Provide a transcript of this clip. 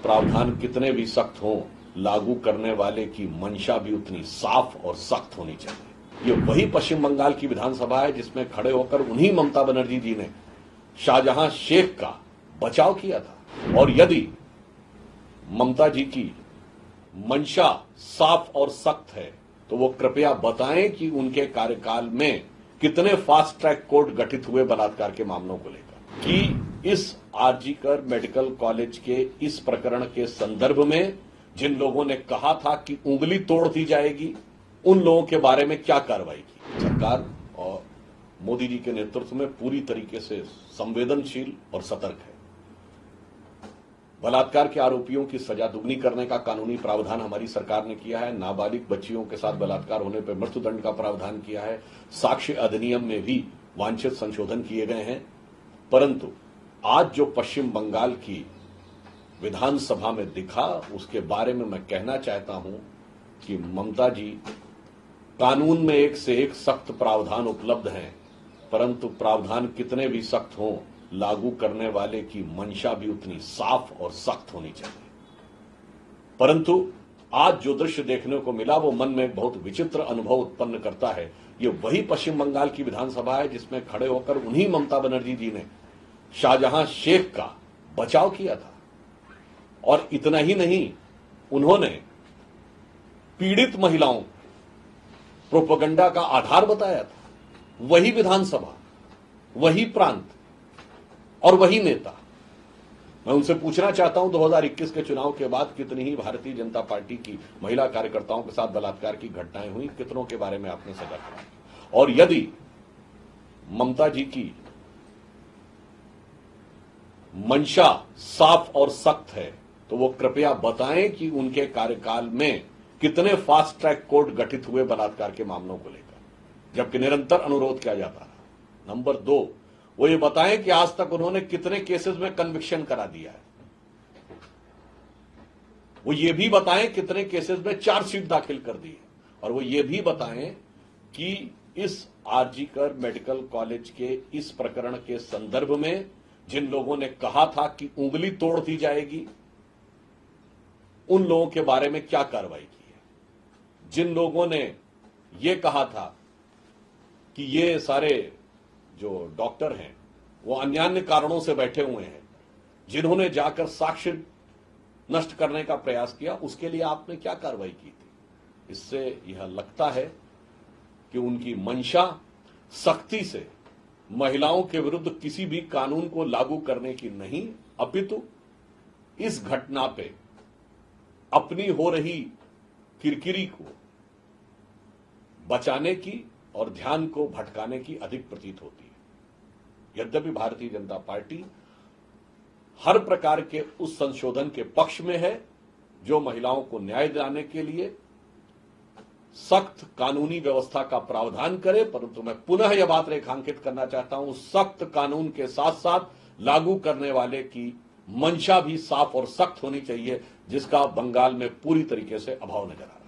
प्रावधान कितने भी सख्त हों, लागू करने वाले की मंशा भी उतनी साफ और सख्त होनी चाहिए। ये वही पश्चिम बंगाल की विधानसभा है जिसमें खड़े होकर उन्हीं ममता बनर्जी जी ने शाहजहां शेख का बचाव किया था। और यदि ममता जी की मंशा साफ और सख्त है तो वो कृपया बताएं कि उनके कार्यकाल में कितने फास्ट ट्रैक कोर्ट गठित हुए बलात्कार के मामलों को लेकर, कि इस आरजीकर मेडिकल कॉलेज के इस प्रकरण के संदर्भ में जिन लोगों ने कहा था कि उंगली तोड़ दी जाएगी, उन लोगों के बारे में क्या कार्रवाई की। सरकार और मोदी जी के नेतृत्व में पूरी तरीके से संवेदनशील और सतर्क है। बलात्कार के आरोपियों की सजा दुगनी करने का कानूनी प्रावधान हमारी सरकार ने किया है। नाबालिग बच्चियों के साथ बलात्कार होने पर मृत्युदंड का प्रावधान किया है। साक्ष्य अधिनियम में भी वांछित संशोधन किए गए हैं। परंतु आज जो पश्चिम बंगाल की विधानसभा में दिखा, उसके बारे में मैं कहना चाहता हूं कि ममता जी, कानून में एक से एक सख्त प्रावधान उपलब्ध हैं, परंतु प्रावधान कितने भी सख्त हों, लागू करने वाले की मंशा भी उतनी साफ और सख्त होनी चाहिए। परंतु आज जो दृश्य देखने को मिला वो मन में बहुत विचित्र अनुभव उत्पन्न करता है। ये वही पश्चिम बंगाल की विधानसभा है जिसमें खड़े होकर उन्हीं ममता बनर्जी जी ने शाहजहां शेख का बचाव किया था। और इतना ही नहीं, उन्होंने पीड़ित महिलाओं प्रोपेगेंडा का आधार बताया था। वही विधानसभा, वही प्रांत और वही नेता। मैं उनसे पूछना चाहता हूं, 2021 के चुनाव के बाद कितनी ही भारतीय जनता पार्टी की महिला कार्यकर्ताओं के साथ बलात्कार की घटनाएं हुई, कितनों के बारे में आपने सजा करा। और यदि ममता जी की मंशा साफ और सख्त है तो वो कृपया बताएं कि उनके कार्यकाल में कितने फास्ट ट्रैक कोर्ट गठित हुए बलात्कार के मामलों को लेकर, जबकि निरंतर अनुरोध किया जाता रहा। नंबर 2, वो ये बताएं कि आज तक उन्होंने कितने केसेस में कन्विक्शन करा दिया है। वो ये भी बताएं कितने केसेस में चार्जशीट दाखिल कर दी है। और वो ये भी बताएं कि इस आरजीकर मेडिकल कॉलेज के इस प्रकरण के संदर्भ में जिन लोगों ने कहा था कि उंगली तोड़ दी जाएगी, उन लोगों के बारे में क्या कार्रवाई की है। जिन लोगों ने यह कहा था कि ये सारे जो डॉक्टर हैं वो अन्यान्य कारणों से बैठे हुए हैं, जिन्होंने जाकर साक्ष्य नष्ट करने का प्रयास किया, उसके लिए आपने क्या कार्रवाई की थी। इससे यह लगता है कि उनकी मंशा सख्ती से महिलाओं के विरुद्ध किसी भी कानून को लागू करने की नहीं, अपितु इस घटना पे अपनी हो रही किरकिरी को बचाने की और ध्यान को भटकाने की अधिक प्रतीत होती है। यद्यपि भारतीय जनता पार्टी हर प्रकार के उस संशोधन के पक्ष में है जो महिलाओं को न्याय दिलाने के लिए सख्त कानूनी व्यवस्था का प्रावधान करे, परंतु मैं पुनः यह बात रेखांकित करना चाहता हूं, सख्त कानून के साथ साथ लागू करने वाले की मंशा भी साफ और सख्त होनी चाहिए, जिसका बंगाल में पूरी तरीके से अभाव नजर आ रहा है।